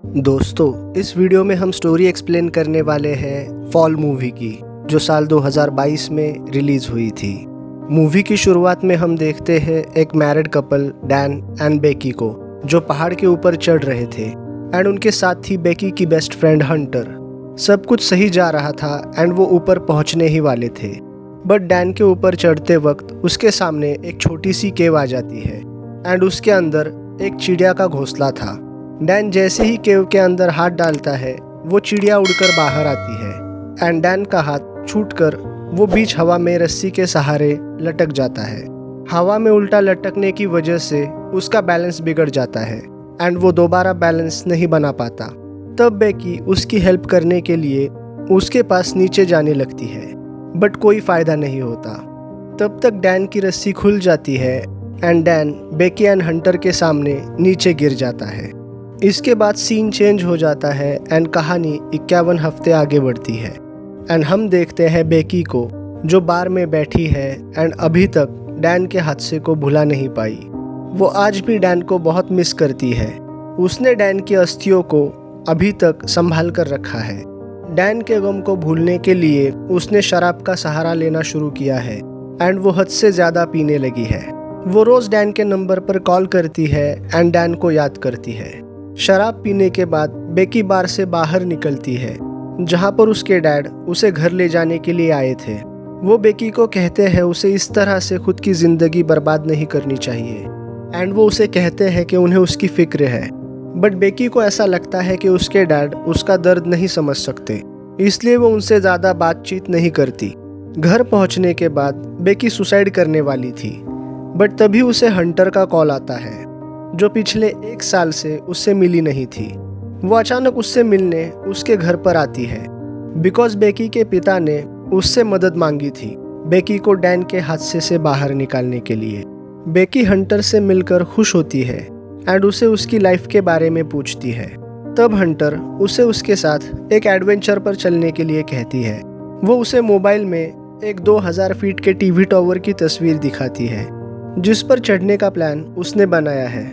दोस्तों, इस वीडियो में हम स्टोरी एक्सप्लेन करने वाले हैं फॉल मूवी की, जो साल 2022 में रिलीज हुई थी। मूवी की शुरुआत में हम देखते हैं एक married couple Dan and Becky को, जो पहाड़ के ऊपर चढ़ रहे थे एंड उनके साथ थी बेकी की बेस्ट फ्रेंड हंटर। सब कुछ सही जा रहा था एंड वो ऊपर पहुंचने ही वाले थे, बट डैन के ऊपर चढ़ते वक्त उसके सामने एक छोटी सी केव आ जाती है एंड उसके अंदर एक चिड़िया का घोंसला था। डैन जैसे ही केव के अंदर हाथ डालता है, वो चिड़िया उड़कर बाहर आती है एंड डैन का हाथ छूटकर वो बीच हवा में रस्सी के सहारे लटक जाता है। हवा में उल्टा लटकने की वजह से उसका बैलेंस बिगड़ जाता है एंड वो दोबारा बैलेंस नहीं बना पाता। तब बेकी उसकी हेल्प करने के लिए उसके पास नीचे जाने लगती है, बट कोई फायदा नहीं होता। तब तक डैन की रस्सी खुल जाती है and Dan Becky and Hunter के सामने नीचे गिर जाता है। इसके बाद सीन चेंज हो जाता है एंड कहानी 51 हफ्ते आगे बढ़ती है एंड हम देखते हैं बेकी को, जो बार में बैठी है एंड अभी तक डैन के हादसे को भुला नहीं पाई। वो आज भी डैन को बहुत मिस करती है। उसने डैन की अस्थियों को अभी तक संभाल कर रखा है। डैन के गम को भूलने के लिए उसने शराब का सहारा लेना शुरू किया है एंड वो हद से ज़्यादा पीने लगी है। वो रोज़ डैन के नंबर पर कॉल करती है एंड डैन को याद करती है। शराब पीने के बाद बेकी बार से बाहर निकलती है, जहाँ पर उसके डैड उसे घर ले जाने के लिए आए थे। वो बेकी को कहते हैं उसे इस तरह से खुद की ज़िंदगी बर्बाद नहीं करनी चाहिए एंड वो उसे कहते हैं कि उन्हें उसकी फिक्र है, बट बेकी को ऐसा लगता है कि उसके डैड उसका दर्द नहीं समझ सकते, इसलिए वो उनसे ज़्यादा बातचीत नहीं करती। घर पहुँचने के बाद बेकी सुसाइड करने वाली थी, बट तभी उसे हंटर का कॉल आता है, जो पिछले 1 साल से उससे मिली नहीं थी। वो अचानक उससे मिलने उसके घर पर आती है, बिकॉज बेकी के पिता ने उससे मदद मांगी थी बेकी को डैन के हादसे से बाहर निकालने के लिए। बेकी हंटर से मिलकर खुश होती है एंड उसे उसकी लाइफ के बारे में पूछती है। तब हंटर उसे उसके साथ एक एडवेंचर पर चलने के लिए कहती है। वो उसे मोबाइल में एक 2000 फीट के टीवी टावर की तस्वीर दिखाती है, जिस पर चढ़ने का प्लान उसने बनाया है।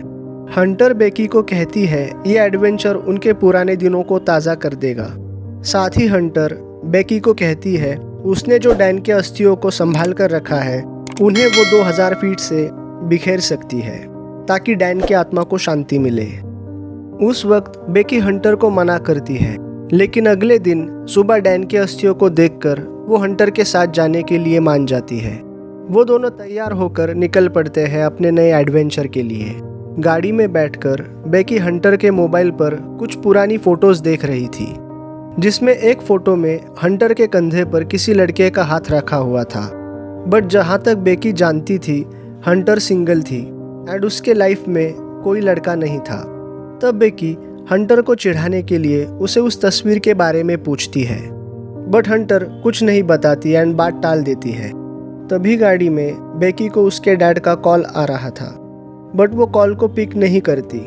हंटर बेकी को कहती है ये एडवेंचर उनके पुराने दिनों को ताज़ा कर देगा। साथ ही हंटर बेकी को कहती है उसने जो डैन के अस्थियों को संभाल कर रखा है, उन्हें वो 2000 फीट से बिखेर सकती है, ताकि डैन की आत्मा को शांति मिले। उस वक्त बेकी हंटर को मना करती है, लेकिन अगले दिन सुबह डैन के अस्थियों को देखकर वो हंटर के साथ जाने के लिए मान जाती है। वो दोनों तैयार होकर निकल पड़ते हैं अपने नए एडवेंचर के लिए। गाड़ी में बैठकर बेकी हंटर के मोबाइल पर कुछ पुरानी फोटोज देख रही थी, जिसमें एक फोटो में हंटर के कंधे पर किसी लड़के का हाथ रखा हुआ था, बट जहाँ तक बेकी जानती थी हंटर सिंगल थी एंड उसके लाइफ में कोई लड़का नहीं था। तब बेकी हंटर को चिढ़ाने के लिए उसे उस तस्वीर के बारे में पूछती है, बट हंटर कुछ नहीं बताती एंड बात टाल देती है। तभी गाड़ी में बेकी को उसके डैड का कॉल आ रहा था, बट वो कॉल को पिक नहीं करती।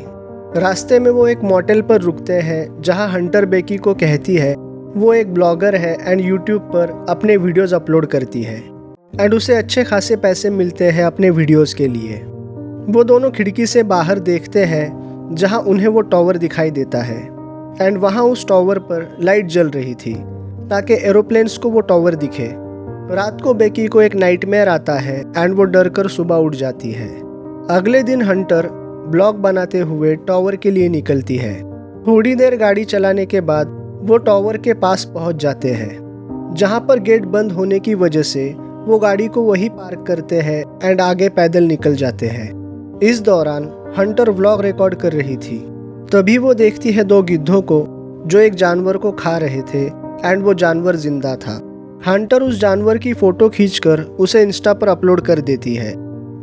रास्ते में वो एक मोटेल पर रुकते हैं, जहां हंटर बेकी को कहती है वो एक ब्लॉगर है एंड यूट्यूब पर अपने वीडियोस अपलोड करती है एंड उसे अच्छे खासे पैसे मिलते हैं अपने वीडियोस के लिए। वो दोनों खिड़की से बाहर देखते हैं, जहां उन्हें वो टावर दिखाई देता है एंड वहां उस टावर पर लाइट जल रही थी, ताकि एरोप्लेन्स को वो टावर दिखे। रात को बेकी को एक नाइटमेयर आता है एंड वो डर कर सुबह उठ जाती है। अगले दिन हंटर ब्लॉग बनाते हुए टावर के लिए निकलती है। थोड़ी देर गाड़ी चलाने के बाद वो टावर के पास पहुंच जाते हैं, जहां पर गेट बंद होने की वजह से वो गाड़ी को वहीं पार्क करते हैं एंड आगे पैदल निकल जाते हैं। इस दौरान हंटर व्लॉग रिकॉर्ड कर रही थी। तभी वो देखती है 2 गिद्धों को, जो एक जानवर को खा रहे थे एंड वो जानवर जिंदा था। हंटर उस जानवर की फोटो खींचकर उसे इंस्टा पर अपलोड कर देती है।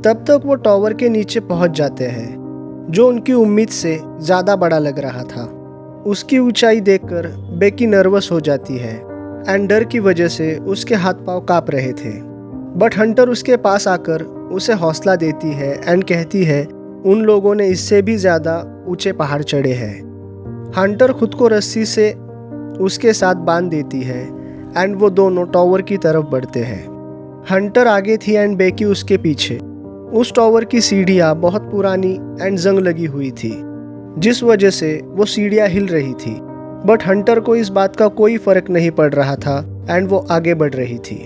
तब तक वो टावर के नीचे पहुंच जाते हैं, जो उनकी उम्मीद से ज़्यादा बड़ा लग रहा था। उसकी ऊंचाई देखकर बेकी नर्वस हो जाती है एंड डर की वजह से उसके हाथ पांव कांप रहे थे, बट हंटर उसके पास आकर उसे हौसला देती है एंड कहती है उन लोगों ने इससे भी ज़्यादा ऊंचे पहाड़ चढ़े हैं। हंटर खुद को रस्सी से उसके साथ बांध देती है एंड वो दोनों टावर की तरफ बढ़ते हैं। हंटर आगे थी एंड बेकी उसके पीछे। उस टावर की सीढ़ियाँ बहुत पुरानी एंड जंग लगी हुई थी। जिस वजह से वो सीढ़ियाँ हिल रही थी। बट हंटर को इस बात का कोई फर्क नहीं पड़ रहा था एंड वो आगे बढ़ रही थी।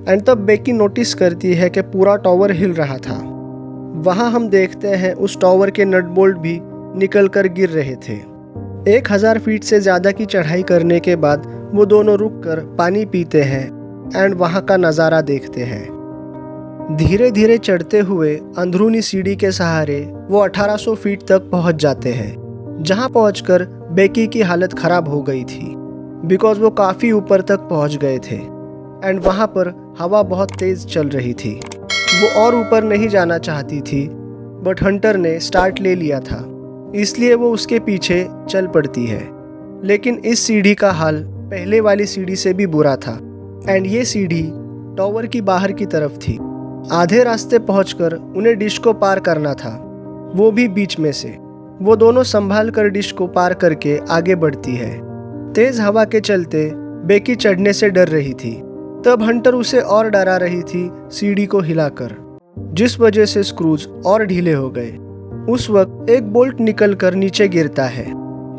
एंड तब बेकी नोटिस करती है कि पूरा टावर हिल रहा था। वहाँ हम देखते हैं उस टावर के नट बोल्ट भी निकल कर गिर रहे थे। 1000 फीट से ज़्यादा की चढ़ाई करने के बाद वो दोनों रुक कर पानी पीते हैं एंड वहाँ का नज़ारा देखते हैं। धीरे धीरे चढ़ते हुए अंदरूनी सीढ़ी के सहारे वो 1800 फीट तक पहुँच जाते हैं, जहाँ पहुँचकर बेकी की हालत ख़राब हो गई थी बिकॉज वो काफ़ी ऊपर तक पहुँच गए थे एंड वहाँ पर हवा बहुत तेज़ चल रही थी। वो और ऊपर नहीं जाना चाहती थी बट हंटर ने स्टार्ट ले लिया था, इसलिए वो उसके पीछे चल पड़ती है। लेकिन इस सीढ़ी का हाल पहले वाली सीढ़ी से भी बुरा था एंड ये सीढ़ी टावर की बाहर की तरफ थी। आधे रास्ते पहुंचकर उन्हें डिश को पार करना था, वो भी बीच में से। वो दोनों संभाल कर डिश को पार करके आगे बढ़ती है। तेज हवा के चलते बेकी चढ़ने से डर रही थी। तब हंटर उसे और डरा रही थी सीढ़ी को हिलाकर, जिस वजह से स्क्रूज और ढीले हो गए। उस वक्त एक बोल्ट निकलकर नीचे गिरता है।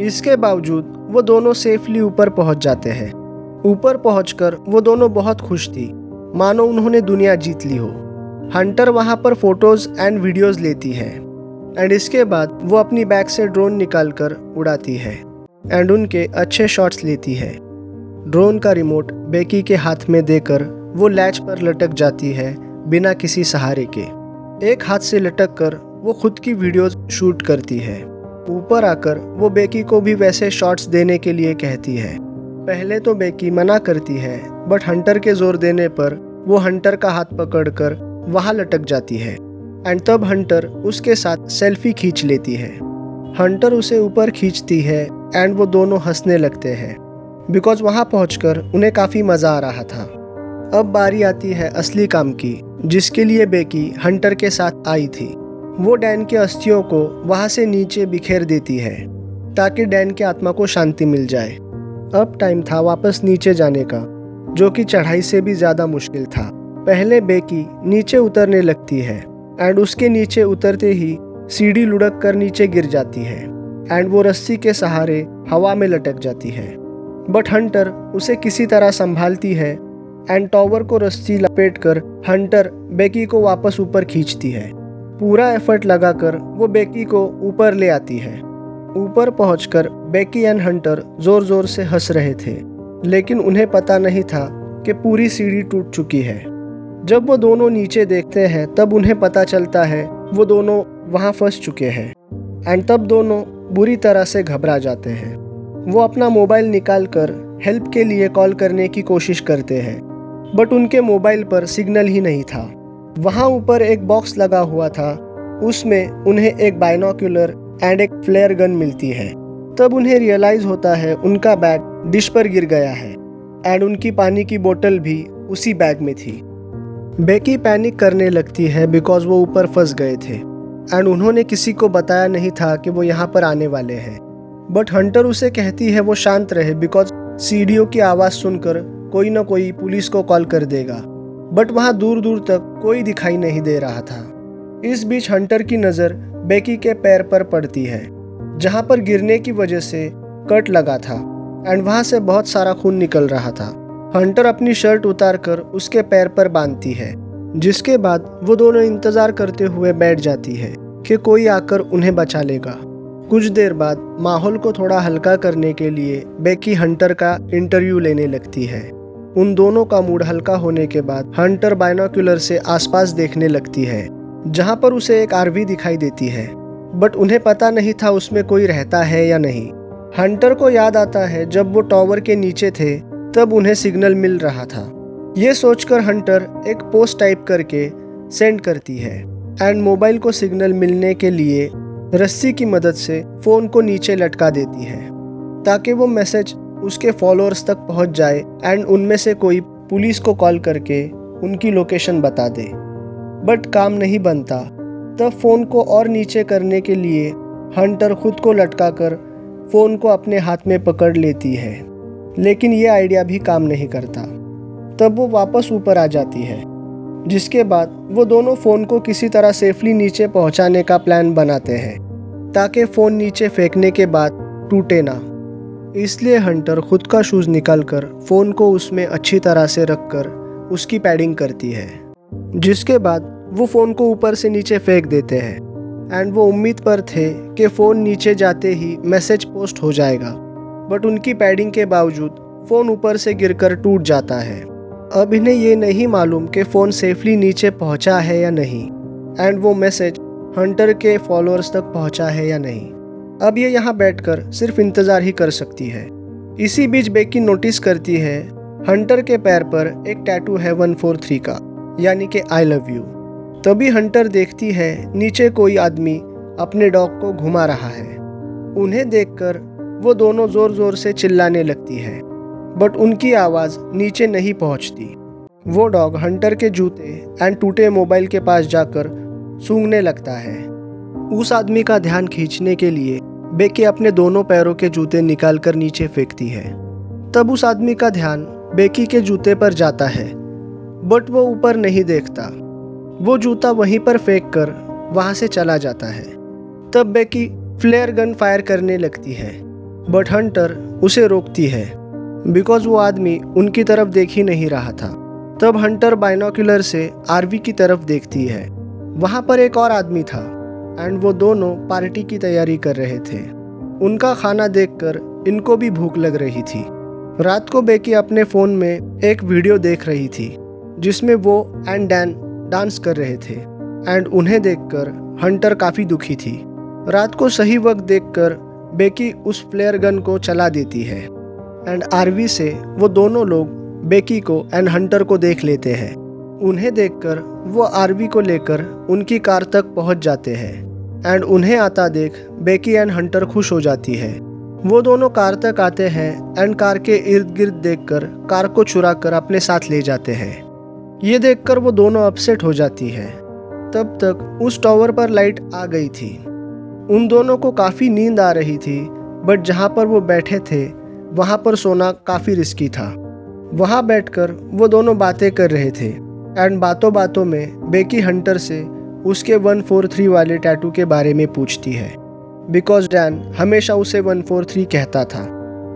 इसके बावजूद वो दोनों सेफली ऊपर पहुंच जाते हैं। ऊपर पहुंचकर वो दोनों बहुत खुश थी, मानो उन्होंने दुनिया जीत ली हो। हंटर वहां पर फोटोज एंड वीडियोस लेती है एंड इसके बाद वो अपनी बैग से ड्रोन निकालकर उड़ाती है एंड उनके अच्छे शॉट्स लेती है। ड्रोन का रिमोट बेकी के हाथ में देकर वो लैच पर लटक जाती है बिना किसी सहारे के। एक हाथ से लटक कर वो खुद की वीडियोस शूट करती है। ऊपर आकर वो बेकी को भी वैसे शॉट्स देने के लिए कहती है। पहले तो बेकी मना करती है बट हंटर के जोर देने पर वो हंटर का हाथ पकड़कर वहाँ लटक जाती है एंड तब हंटर उसके साथ सेल्फी खींच लेती है। हंटर उसे ऊपर खींचती है एंड वो दोनों हंसने लगते हैं बिकॉज वहाँ पहुंचकर उन्हें काफ़ी मज़ा आ रहा था। अब बारी आती है असली काम की, जिसके लिए बेकी हंटर के साथ आई थी। वो डैन के अस्थियों को वहाँ से नीचे बिखेर देती है ताकि डैन की आत्मा को शांति मिल जाए। अब टाइम था वापस नीचे जाने का, जो कि चढ़ाई से भी ज़्यादा मुश्किल था। पहले बेकी नीचे उतरने लगती है एंड उसके नीचे उतरते ही सीढ़ी लुढ़क कर नीचे गिर जाती है एंड वो रस्सी के सहारे हवा में लटक जाती है। बट हंटर उसे किसी तरह संभालती है एंड टावर को रस्सी लपेटकर हंटर बेकी को वापस ऊपर खींचती है। पूरा एफर्ट लगाकर वो बेकी को ऊपर ले आती है। ऊपर पहुंचकर बेकी एंड हंटर जोर जोर से हंस रहे थे, लेकिन उन्हें पता नहीं था कि पूरी सीढ़ी टूट चुकी है। जब वो दोनों नीचे देखते हैं तब उन्हें पता चलता है वो दोनों वहाँ फंस चुके हैं एंड तब दोनों बुरी तरह से घबरा जाते हैं। वो अपना मोबाइल निकालकर हेल्प के लिए कॉल करने की कोशिश करते हैं बट उनके मोबाइल पर सिग्नल ही नहीं था। वहाँ ऊपर एक बॉक्स लगा हुआ था, उसमें उन्हें एक बाइनोक्यूलर एंड एक फ्लेयर गन मिलती है। तब उन्हें रियलाइज होता है उनका बैग डिश पर गिर गया है एंड उनकी पानी की बोतल भी उसी बैग में थी। बेकी पैनिक करने लगती है बिकॉज वो ऊपर फंस गए थे एंड उन्होंने किसी को बताया नहीं था कि वो यहाँ पर आने वाले हैं। बट हंटर उसे कहती है वो शांत रहे बिकॉज सीढ़ियों की आवाज़ सुनकर कोई ना कोई पुलिस को कॉल कर देगा। बट वहाँ दूर दूर तक कोई दिखाई नहीं दे रहा था। इस बीच हंटर की नज़र बेकी के पैर पर पड़ती है, जहाँ पर गिरने की वजह से कट लगा था एंड वहाँ से बहुत सारा खून निकल रहा था। हंटर अपनी शर्ट उतारकर उसके पैर पर बांधती है, जिसके बाद वो दोनों इंतजार करते हुए बैठ जाती है कि कोई आकर उन्हें बचा लेगा। कुछ देर बाद माहौल को थोड़ा हल्का करने के लिए बेकी हंटर का इंटरव्यू लेने लगती है। उन दोनों का मूड हल्का होने के बाद हंटर बाइनोक्यूलर से आसपास देखने लगती है, जहां पर उसे एक आरवी दिखाई देती है बट उन्हें पता नहीं था उसमें कोई रहता है या नहीं। हंटर को याद आता है जब वो टावर के नीचे थे तब उन्हें सिग्नल मिल रहा था। ये सोचकर हंटर एक पोस्ट टाइप करके सेंड करती है एंड मोबाइल को सिग्नल मिलने के लिए रस्सी की मदद से फ़ोन को नीचे लटका देती है ताकि वो मैसेज उसके फॉलोअर्स तक पहुंच जाए एंड उनमें से कोई पुलिस को कॉल करके उनकी लोकेशन बता दे। बट काम नहीं बनता। तब फ़ोन को और नीचे करने के लिए हंटर खुद को लटकाकर फ़ोन को अपने हाथ में पकड़ लेती है, लेकिन ये आइडिया भी काम नहीं करता। तब वो वापस ऊपर आ जाती है, जिसके बाद वो दोनों फ़ोन को किसी तरह सेफली नीचे पहुंचाने का प्लान बनाते हैं ताकि फ़ोन नीचे फेंकने के बाद टूटे ना। इसलिए हंटर खुद का शूज़ निकालकर फ़ोन को उसमें अच्छी तरह से रखकर उसकी पैडिंग करती है, जिसके बाद वो फ़ोन को ऊपर से नीचे फेंक देते हैं। एंड वो उम्मीद पर थे कि फ़ोन नीचे जाते ही मैसेज पोस्ट हो जाएगा, बट उनकी पैडिंग के बावजूद फ़ोन ऊपर से गिरकर टूट जाता है। अब इन्हें ये नहीं मालूम कि फ़ोन सेफली नीचे पहुंचा है या नहीं, एंड वो मैसेज हंटर के फॉलोअर्स तक पहुंचा है या नहीं। अब ये यहाँ बैठकर सिर्फ इंतज़ार ही कर सकती है। इसी बीच बेकी नोटिस करती है हंटर के पैर पर एक टैटू है 143 का, यानी कि आई लव यू। तभी हंटर देखती है नीचे कोई आदमी अपने डॉग को घुमा रहा है। उन्हें देखकर वो दोनों ज़ोर ज़ोर से चिल्लाने लगती है, बट उनकी आवाज़ नीचे नहीं पहुंचती। वो डॉग हंटर के जूते एंड टूटे मोबाइल के पास जाकर सूंघने लगता है। उस आदमी का ध्यान खींचने के लिए बेकी अपने दोनों पैरों के जूते निकालकर नीचे फेंकती है। तब उस आदमी का ध्यान बेकी के जूते पर जाता है, बट वो ऊपर नहीं देखता। वो जूता वहीं पर फेंक कर वहाँ से चला जाता है। तब बेकी फ्लेयर गन फायर करने लगती है, बट हंटर उसे रोकती है बिकॉज वो आदमी उनकी तरफ देख ही नहीं रहा था। तब हंटर बाइनोक्यूलर से आरवी की तरफ देखती है। वहाँ पर एक और आदमी था एंड वो दोनों पार्टी की तैयारी कर रहे थे। उनका खाना देखकर इनको भी भूख लग रही थी। रात को बेकी अपने फ़ोन में एक वीडियो देख रही थी जिसमें वो एंड डैन डांस कर रहे थे, एंड उन्हें देखकर हंटर काफ़ी दुखी थी। रात को सही वक्त देखकर बेकी उस फ्लेयर गन को चला देती है, एंड आरवी से वो दोनों लोग बेकी को एंड हंटर को देख लेते हैं। उन्हें देखकर वो आरवी को लेकर उनकी कार तक पहुंच जाते हैं, एंड उन्हें आता देख बेकी एंड हंटर खुश हो जाती है। वो दोनों कार तक आते हैं एंड कार के इर्द गिर्द देखकर कार को चुरा कर अपने साथ ले जाते हैं। ये देखकर वो दोनों अपसेट हो जाती है। तब तक उस टावर पर लाइट आ गई थी। उन दोनों को काफ़ी नींद आ रही थी, बट जहाँ पर वो बैठे थे वहाँ पर सोना काफ़ी रिस्की था। वहाँ बैठकर वो दोनों बातें कर रहे थे, एंड बातों बातों में बेकी हंटर से उसके 143 वाले टैटू के बारे में पूछती है, बिकॉज डैन हमेशा उसे 143 कहता था।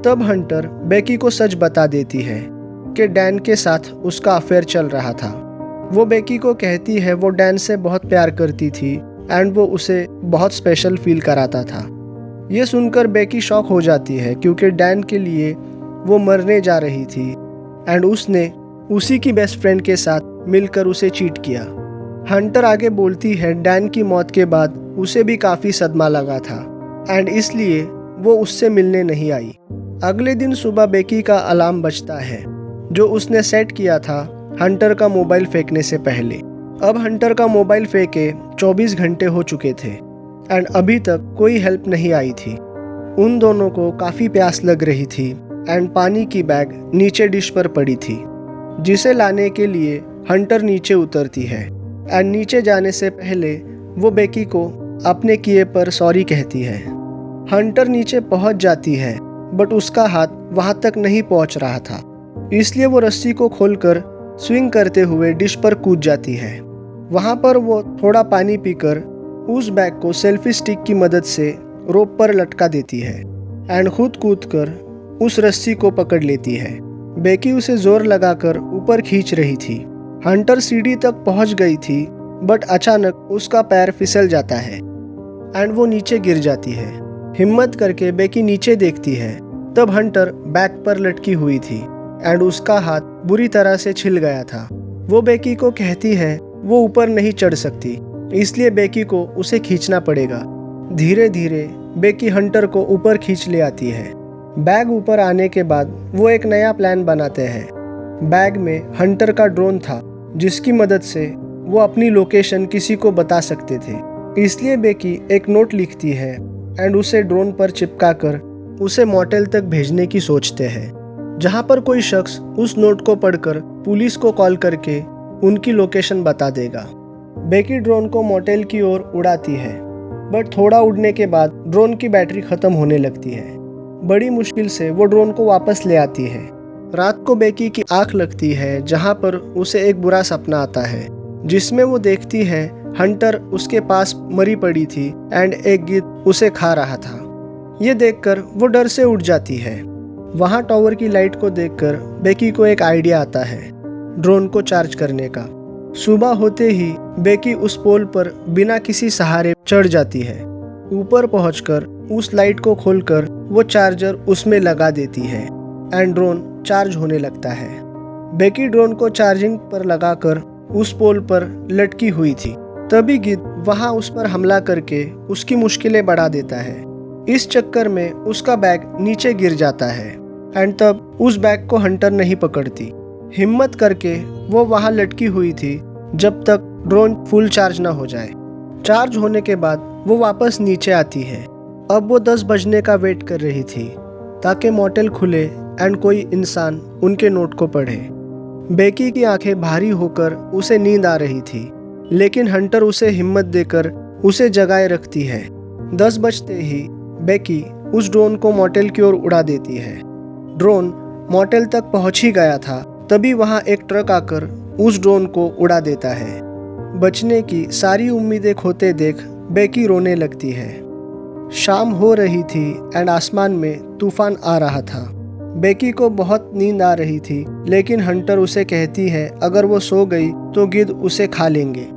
तब हंटर बेकी को सच बता देती है कि डैन के साथ उसका अफेयर चल रहा था। वो बेकी को कहती है वो डैन से बहुत प्यार करती थी एंड वो उसे बहुत स्पेशल फील कराता था। ये सुनकर बेकी शॉक हो जाती है क्योंकि डैन के लिए वो मरने जा रही थी एंड उसने उसी की बेस्ट फ्रेंड के साथ मिलकर उसे चीट किया। हंटर आगे बोलती है डैन की मौत के बाद उसे भी काफ़ी सदमा लगा था एंड इसलिए वो उससे मिलने नहीं आई। अगले दिन सुबह बेकी का अलार्म बजता है जो उसने सेट किया था हंटर का मोबाइल फेंकने से पहले। अब हंटर का मोबाइल फेंके 24 घंटे हो चुके थे एंड अभी तक कोई हेल्प नहीं आई थी। उन दोनों को काफ़ी प्यास लग रही थी एंड पानी की बैग नीचे डिश पर पड़ी थी, जिसे लाने के लिए हंटर नीचे उतरती है एंड नीचे जाने से पहले वो बेकी को अपने किए पर सॉरी कहती है। हंटर नीचे पहुंच जाती है बट उसका हाथ वहां तक नहीं पहुंच रहा था, इसलिए वो रस्सी को खोलकर स्विंग करते हुए डिश पर कूद जाती है। वहां पर वो थोड़ा पानी पीकर उस बैग को सेल्फी स्टिक की मदद से रोप पर लटका देती है एंड खुद कूदकर उस रस्सी को पकड़ लेती है। बेकी उसे जोर लगाकर ऊपर खींच रही थी। हंटर सीढ़ी तक पहुंच गई थी बट अचानक उसका पैर फिसल जाता है एंड वो नीचे गिर जाती है। हिम्मत करके बेकी नीचे देखती है, तब हंटर बैग पर लटकी हुई थी एंड उसका हाथ बुरी तरह से छिल गया था। वो बेकी को कहती है वो ऊपर नहीं चढ़ सकती, इसलिए बेकी को उसे खींचना पड़ेगा। धीरे धीरे बेकी हंटर को ऊपर खींच ले आती है। बैग ऊपर आने के बाद वो एक नया प्लान बनाते हैं। बैग में हंटर का ड्रोन था जिसकी मदद से वो अपनी लोकेशन किसी को बता सकते थे, इसलिए बेकी एक नोट लिखती है एंड उसे ड्रोन पर चिपका कर उसे मोटेल तक भेजने की सोचते हैं, जहाँ पर कोई शख्स उस नोट को पढ़कर पुलिस को कॉल करके उनकी लोकेशन बता देगा। बेकी ड्रोन को मोटेल की ओर उड़ाती है बट थोड़ा उड़ने के बाद ड्रोन की बैटरी खत्म होने लगती है। बड़ी मुश्किल से वो ड्रोन को वापस ले आती है। रात को बेकी की आंख लगती है जहाँ पर उसे एक बुरा सपना आता है जिसमें वो देखती है हंटर उसके पास मरी पड़ी थी एंड एक गिद्ध उसे खा रहा था। ये देखकर वो डर से उठ जाती है। वहाँ टावर की लाइट को देखकर बेकी को एक आइडिया आता है ड्रोन को चार्ज करने का। सुबह होते ही बेकी उस पोल पर बिना किसी सहारे चढ़ जाती है। ऊपर पहुंचकर उस लाइट को खोलकर वो चार्जर उसमें लगा देती है एंड ड्रोन चार्ज होने लगता है। बेकी ड्रोन को चार्जिंग पर लगाकर उस पोल पर लटकी हुई थी। तभी गिद्ध वहां उस पर हमला करके उसकी मुश्किलें बढ़ा देता है। इस चक्कर में उसका बैग नीचे गिर जाता है एंड तब उस बैग को हंटर नहीं पकड़ती। हिम्मत करके वो वहां लटकी हुई थी जब तक ड्रोन फुल चार्ज ना हो जाए। चार्ज होने के बाद वो वापस नीचे आती है। अब वो 10 बजने का वेट कर रही थी ताकि मोटेल खुले एंड कोई इंसान उनके नोट को पढ़े। बेकी की आंखें भारी होकर उसे नींद आ रही थी, लेकिन हंटर उसे हिम्मत देकर उसे जगाए रखती है। 10 बजते ही बेकी उस ड्रोन को मोटेल की ओर उड़ा देती है। ड्रोन मोटेल तक पहुंच ही गया था, तभी वहां एक ट्रक आकर उस ड्रोन को उड़ा देता है। बचने की सारी उम्मीदें खोते देख बेकी रोने लगती है। शाम हो रही थी एंड आसमान में तूफान आ रहा था। बेकी को बहुत नींद आ रही थी, लेकिन हंटर उसे कहती है अगर वो सो गई तो गिद्ध उसे खा लेंगे।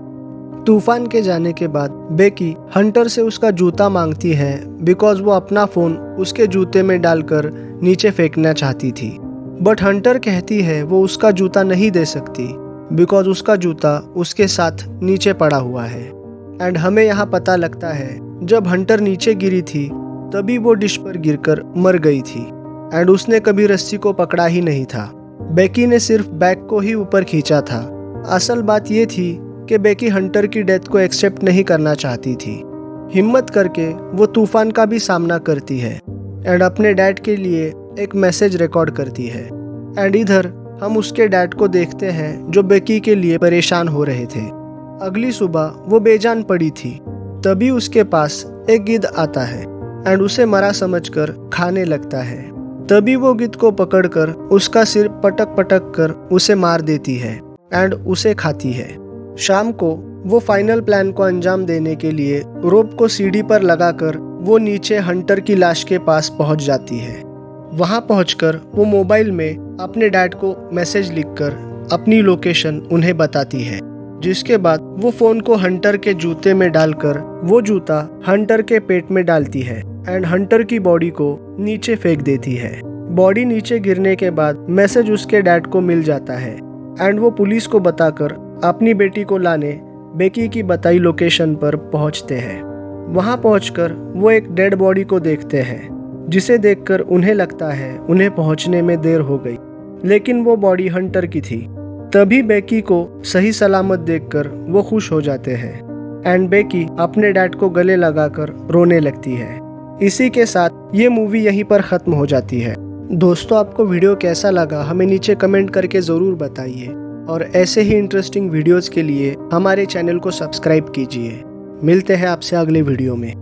तूफान के जाने के बाद बेकी हंटर से उसका जूता मांगती है बिकॉज वो अपना फोन उसके जूते में डालकर नीचे फेंकना चाहती थी। बट हंटर कहती है वो उसका जूता नहीं दे सकती बिकॉज उसका जूता उसके साथ नीचे पड़ा हुआ है। एंड हमें यहाँ पता लगता है जब हंटर नीचे गिरी थी तभी वो डिश पर गिरकर मर गई थी एंड उसने कभी रस्सी को पकड़ा ही नहीं था। बेकी ने सिर्फ बैग को ही ऊपर खींचा था। असल बात ये थी कि बेकी हंटर की डेथ को एक्सेप्ट नहीं करना चाहती थी। हिम्मत करके वो तूफान का भी सामना करती है एंड अपने डैड के लिए एक मैसेज रिकॉर्ड करती है। एंड इधर हम उसके डैड को देखते हैं जो बेकी के लिए परेशान हो रहे थे। अगली सुबह वो बेजान पड़ी थी, तभी उसके पास एक गिद्ध आता है एंड उसे मरा समझकर खाने लगता है। तभी वो गिद्ध को पकड़कर उसका सिर पटक पटक कर उसे मार देती है एंड उसे खाती है। शाम को वो फाइनल प्लान को अंजाम देने के लिए रोप को सीढ़ी पर लगाकर वो नीचे हंटर की लाश के पास पहुंच जाती है। वहां पहुंचकर वो मोबाइल में अपने डैड को मैसेज लिखकर अपनी लोकेशन उन्हें बताती है, जिसके बाद वो फोन को हंटर के जूते में डालकर वो जूता हंटर के पेट में डालती है एंड हंटर की बॉडी को नीचे फेंक देती है। बॉडी नीचे गिरने के बाद मैसेज उसके डैड को मिल जाता है एंड वो पुलिस को बताकर अपनी बेटी को लाने बेकी की बताई लोकेशन पर पहुंचते हैं। वहां पहुंचकर वो एक डेड बॉडी को देखते हैं, जिसे देखकर उन्हें लगता है उन्हें पहुंचने में देर हो गई, लेकिन वो बॉडी हंटर की थी। तभी बेकी को सही सलामत देखकर वो खुश हो जाते हैं एंड बेकी अपने डैड को गले लगाकर रोने लगती है। इसी के साथ ये मूवी यहीं पर ख़त्म हो जाती है। दोस्तों, आपको वीडियो कैसा लगा हमें नीचे कमेंट करके ज़रूर बताइए और ऐसे ही इंटरेस्टिंग वीडियोज़ के लिए हमारे चैनल को सब्सक्राइब कीजिए। मिलते हैं आपसे अगले वीडियो में।